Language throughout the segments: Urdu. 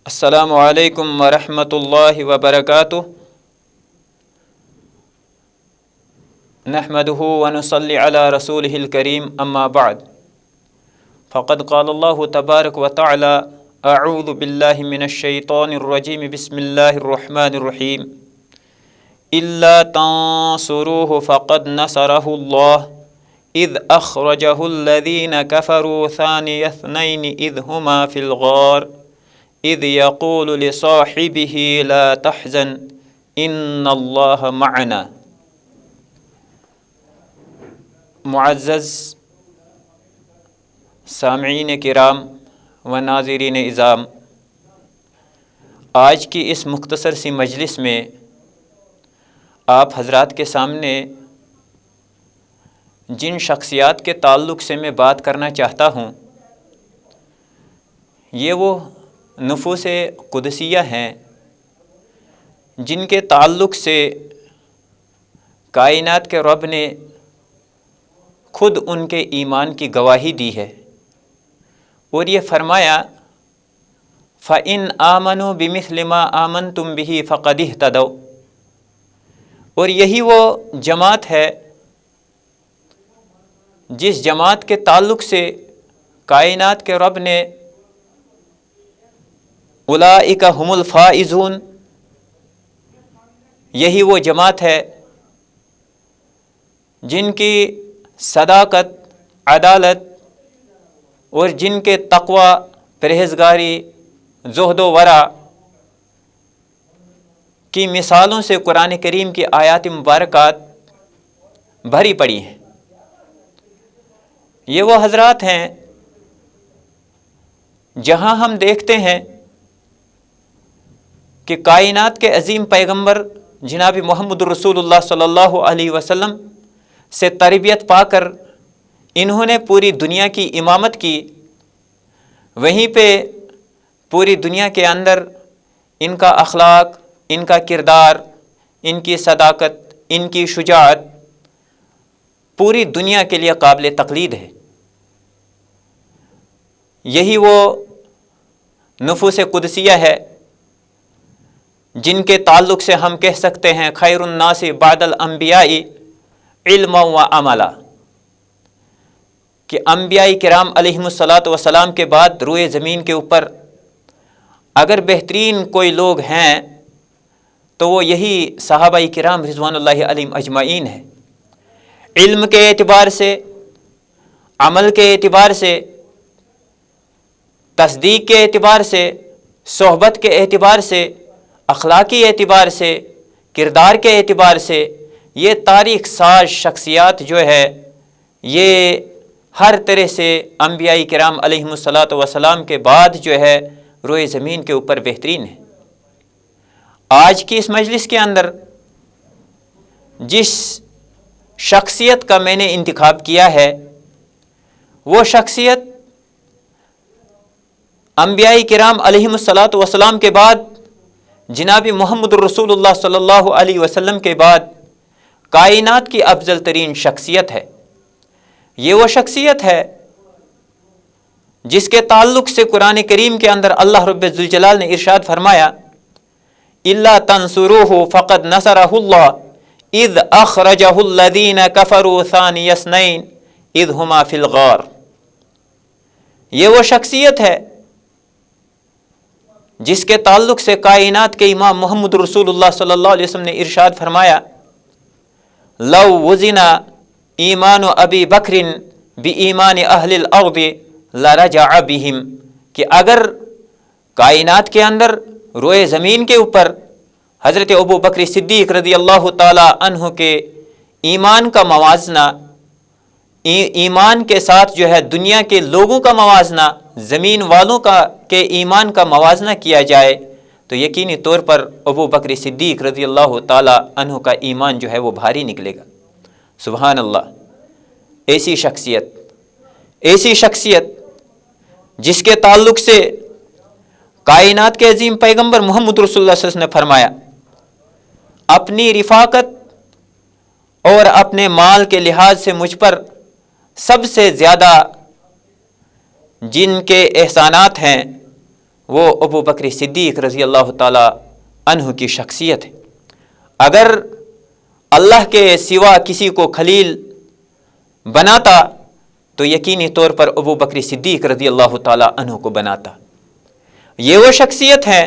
السلام علیکم ورحمۃ اللہ وبرکاتہ نحمده ونصلی علی رسولہ الکریم اما بعد فقد قال اللہ تبارک وتعالی اعوذ باللہ من الشیطان الرجیم بسم اللہ الرحمن الرحیم الا تنصروه فقد نصره اللہ اذ اخرجہ الذین کفروا ثانی اثنین اذ ہما فی الغار اذ یقول لصاحبہ لا تحزن ان اللہ معنا۔ معزز سامعین کرام و ناظرین اعظام، آج کی اس مختصر سی مجلس میں آپ حضرات کے سامنے جن شخصیات کے تعلق سے میں بات کرنا چاہتا ہوں یہ وہ نفوس قدسیہ ہیں جن کے تعلق سے کائنات کے رب نے خود ان کے ایمان کی گواہی دی ہے اور یہ فرمایا فَإِنْ آمَنُوا بِمِثْلِ مَا آمَنْتُمْ بِهِ فَقَدِ اهْتَدَوْا۔ اور یہی وہ جماعت ہے جس جماعت کے تعلق سے کائنات کے رب نے اولئک ھم الفائزون، یہی وہ جماعت ہے جن کی صداقت، عدالت اور جن کے تقوی، پرہیزگاری، زہد و ورع کی مثالوں سے قرآن کریم کی آیات مبارکات بھری پڑی ہیں۔ یہ وہ حضرات ہیں جہاں ہم دیکھتے ہیں کہ کائنات کے عظیم پیغمبر جناب محمد رسول اللہ صلی اللہ علیہ وسلم سے تربیت پا کر انہوں نے پوری دنیا کی امامت کی، وہیں پہ پوری دنیا کے اندر ان کا اخلاق، ان کا کردار، ان کی صداقت، ان کی شجاعت پوری دنیا کے لیے قابل تقلید ہے۔ یہی وہ نفوس قدسیہ ہے جن کے تعلق سے ہم کہہ سکتے ہیں خیر الناس بعد الانبیاء علما و عملا، کہ انبیاء کرام علیہم الصلاۃ کے بعد روئے زمین کے اوپر اگر بہترین کوئی لوگ ہیں تو وہ یہی صحابہ کرام رضوان اللہ علیہم اجمعین ہیں۔ علم کے اعتبار سے، عمل کے اعتبار سے، تصدیق کے اعتبار سے، صحبت کے اعتبار سے، اخلاقی اعتبار سے، کردار کے اعتبار سے یہ تاریخ ساز شخصیات جو ہے یہ ہر طرح سے انبیاء کرام علیہم الصلاۃ کے بعد جو ہے روئے زمین کے اوپر بہترین ہے۔ آج کی اس مجلس کے اندر جس شخصیت کا میں نے انتخاب کیا ہے وہ شخصیت انبیاء کرام علیہم الصلاۃ کے بعد جناب محمد رسول اللہ صلی اللہ علیہ وسلم کے بعد کائنات کی افضل ترین شخصیت ہے۔ یہ وہ شخصیت ہے جس کے تعلق سے قرآن کریم کے اندر اللہ رب ذوالجلال نے ارشاد فرمایا الا تنصروه فقد نصرہ اللہ اذ اخرجہ الذین کفروا ثانی اثنین اذ ہما فی الغار۔ یہ وہ شخصیت ہے جس کے تعلق سے کائنات کے امام محمد رسول اللہ صلی اللہ علیہ وسلم نے ارشاد فرمایا لو وزن ایمان ابی بکر بایمان اہل الارض لرجع بہم، کہ اگر کائنات کے اندر روئے زمین کے اوپر حضرت ابو بکر صدیق رضی اللہ تعالی عنہ کے ایمان کا موازنہ، ایمان کے ساتھ جو ہے دنیا کے لوگوں کا موازنہ، زمین والوں کے ایمان کا موازنہ کیا جائے تو یقینی طور پر ابو بکر صدیق رضی اللہ تعالی عنہ کا ایمان جو ہے وہ بھاری نکلے گا۔ سبحان اللہ۔ ایسی شخصیت جس کے تعلق سے کائنات کے عظیم پیغمبر محمد رسول اللہ صلی اللہ علیہ وسلم نے فرمایا اپنی رفاقت اور اپنے مال کے لحاظ سے مجھ پر سب سے زیادہ جن کے احسانات ہیں وہ ابو بکر صدیق رضی اللہ تعالی عنہ کی شخصیت ہے۔ اگر اللہ کے سوا کسی کو خلیل بناتا تو یقینی طور پر ابو بکر صدیق رضی اللہ تعالی عنہ کو بناتا۔ یہ وہ شخصیت ہے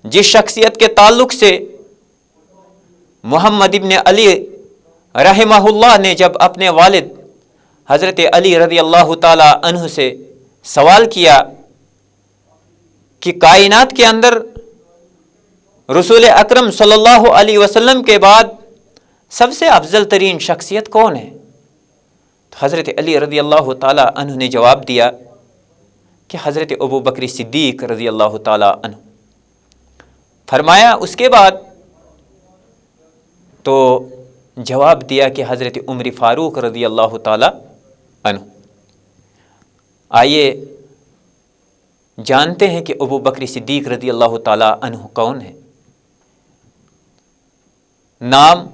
جس شخصیت کے تعلق سے محمد ابن علی رحمہ اللہ نے جب اپنے والد حضرت علی رضی اللہ تعالی عنہ سے سوال کیا کہ کائنات کے اندر رسول اکرم صلی اللہ علیہ وسلم کے بعد سب سے افضل ترین شخصیت کون ہے، تو حضرت علی رضی اللہ تعالی عنہ نے جواب دیا کہ حضرت ابو بکر صدیق رضی اللہ تعالی عنہ۔ فرمایا اس کے بعد، تو جواب دیا کہ حضرت عمر فاروق رضی اللہ تعالی عنہ۔ آئیے جانتے ہیں کہ ابو بکر صدیق رضی اللہ تعالی عنہ کون ہے۔ نام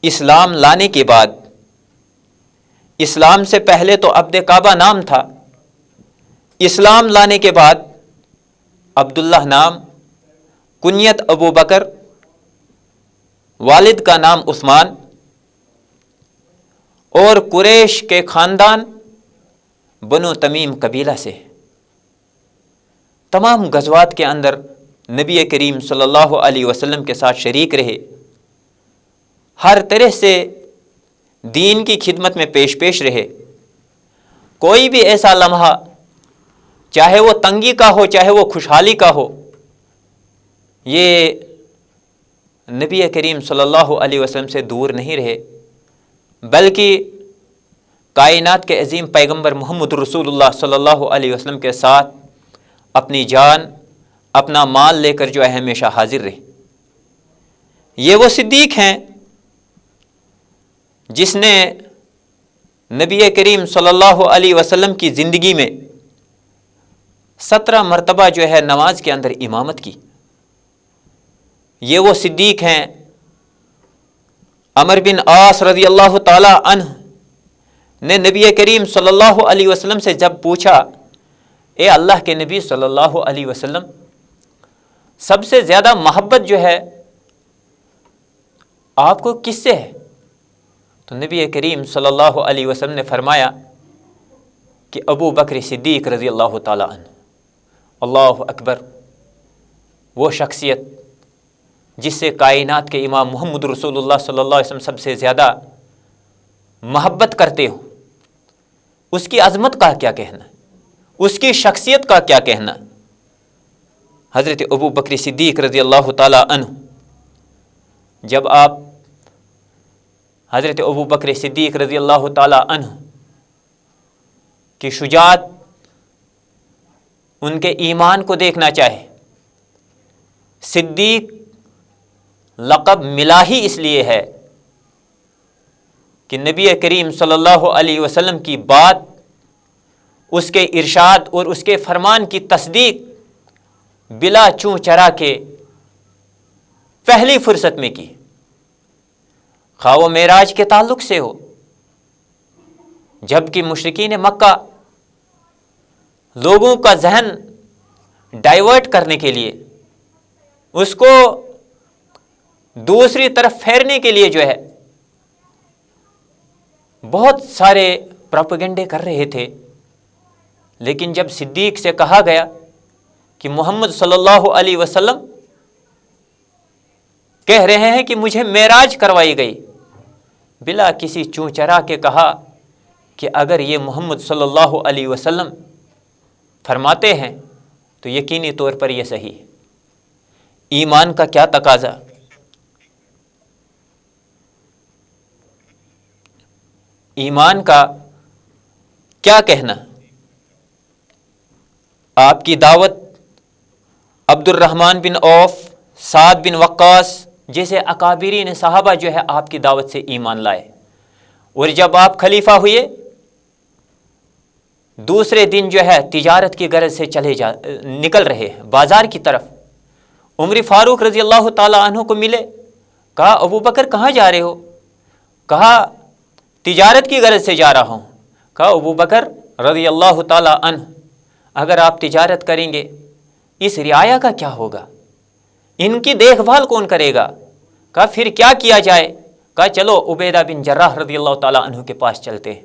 اسلام لانے کے بعد، اسلام سے پہلے تو عبد کعبہ نام تھا، اسلام لانے کے بعد عبداللہ نام، کنیت ابو بکر، والد کا نام عثمان، اور قریش کے خاندان بنو تمیم قبیلہ سے۔ تمام غزوات کے اندر نبی کریم صلی اللہ علیہ وسلم کے ساتھ شریک رہے، ہر طرح سے دین کی خدمت میں پیش رہے۔ کوئی بھی ایسا لمحہ، چاہے وہ تنگی کا ہو چاہے وہ خوشحالی کا ہو، یہ نبی کریم صلی اللہ علیہ وسلم سے دور نہیں رہے، بلکہ کائنات کے عظیم پیغمبر محمد رسول اللہ صلی اللہ علیہ وسلم کے ساتھ اپنی جان، اپنا مال لے کر جو ہے ہمیشہ حاضر رہے۔ یہ وہ صدیق ہیں جس نے نبی کریم صلی اللہ علیہ وسلم کی زندگی میں 17 مرتبہ جو ہے نماز کے اندر امامت کی۔ یہ وہ صدیق ہیں، عمر بن عاص رضی اللہ تعالی عنہ نے نبی کریم صلی اللہ علیہ وسلم سے جب پوچھا، اے اللہ کے نبی صلی اللہ علیہ وسلم، سب سے زیادہ محبت جو ہے آپ کو کس سے ہے؟ تو نبی کریم صلی اللہ علیہ وسلم نے فرمایا کہ ابو بکر صدیق رضی اللہ تعالی عنہ۔ اللہ اکبر، وہ شخصیت جس سے کائنات کے امام محمد رسول اللہ صلی اللہ علیہ وسلم سب سے زیادہ محبت کرتے ہو، اس کی عظمت کا کیا کہنا، اس کی شخصیت کا کیا کہنا۔ حضرت ابو بکر صدیق رضی اللہ تعالی عنہ، جب آپ حضرت ابو بکر صدیق رضی اللہ تعالی عنہ کی شجاعت، ان کے ایمان کو دیکھنا چاہے، صدیق لقب ملا ہی اس لیے ہے کہ نبی کریم صلی اللہ علیہ وسلم کی بات، اس کے ارشاد اور اس کے فرمان کی تصدیق بلا چوں چرا کے پہلی فرصت میں کی، خواہ وہ معراج کے تعلق سے ہو، جبکہ مشرکین مکہ لوگوں کا ذہن ڈائیورٹ کرنے کے لیے، اس کو دوسری طرف پھیرنے کے لیے جو ہے بہت سارے پروپیگنڈے کر رہے تھے، لیکن جب صدیق سے کہا گیا کہ محمد صلی اللہ علیہ وسلم کہہ رہے ہیں کہ مجھے معراج کروائی گئی، بلا کسی چوں چرا کے کہا کہ اگر یہ محمد صلی اللہ علیہ وسلم فرماتے ہیں تو یقینی طور پر یہ صحیح ہے۔ ایمان کا کیا تقاضا، ایمان کا کیا کہنا۔ آپ کی دعوت عبد الرحمن بن عوف، سعد بن وقاص جیسے اکابرین صحابہ جو ہے آپ کی دعوت سے ایمان لائے، اور جب آپ خلیفہ ہوئے دوسرے دن جو ہے تجارت کی غرض سے نکل رہے بازار کی طرف، عمر فاروق رضی اللہ تعالی عنہ کو ملے، کہا ابو بکر کہاں جا رہے ہو؟ کہا تجارت کی غرض سے جا رہا ہوں۔ کہا ابو بکر رضی اللہ تعالی عنہ، اگر آپ تجارت کریں گے اس رعایا کا کیا ہوگا؟ ان کی دیکھ بھال کون کرے گا؟ کہا پھر کیا کیا جائے؟ کہا چلو عبیدہ بن جراح رضی اللہ تعالیٰ عنہ کے پاس چلتے ہیں،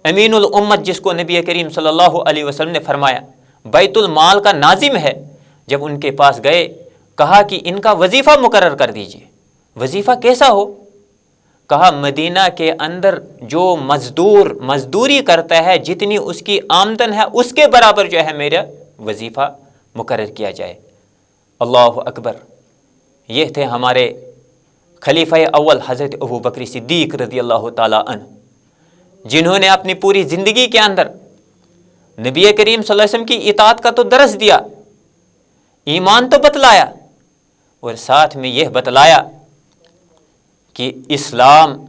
امین الامت جس کو نبی کریم صلی اللہ علیہ وسلم نے فرمایا بیت المال کا ناظم ہے۔ جب ان کے پاس گئے کہا کہ ان کا وظیفہ مقرر کر دیجئے۔ وظیفہ کیسا ہو؟ کہا مدینہ کے اندر جو مزدور مزدوری کرتا ہے جتنی اس کی آمدن ہے اس کے برابر جو ہے میرا وظیفہ مقرر کیا جائے۔ اللہ اکبر! یہ تھے ہمارے خلیفہ اول حضرت ابو بکر صدیق رضی اللہ تعالیٰ عنہ، جنہوں نے اپنی پوری زندگی کے اندر نبی کریم صلی اللہ علیہ وسلم کی اطاعت کا تو درس دیا، ایمان تو بتلایا، اور ساتھ میں یہ بتلایا کہ اسلام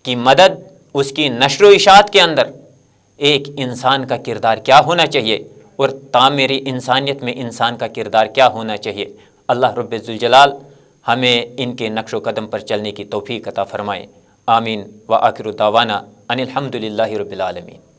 کی مدد، اس کی نشر و اشاعت کے اندر ایک انسان کا کردار کیا ہونا چاہیے اور تعمیر انسانیت میں انسان کا کردار کیا ہونا چاہیے۔ اللہ رب ذوالجلال ہمیں ان کے نقش و قدم پر چلنے کی توفیق عطا فرمائے۔ آمین۔ وآخر دعوانا ان الحمد للہ رب العالمین۔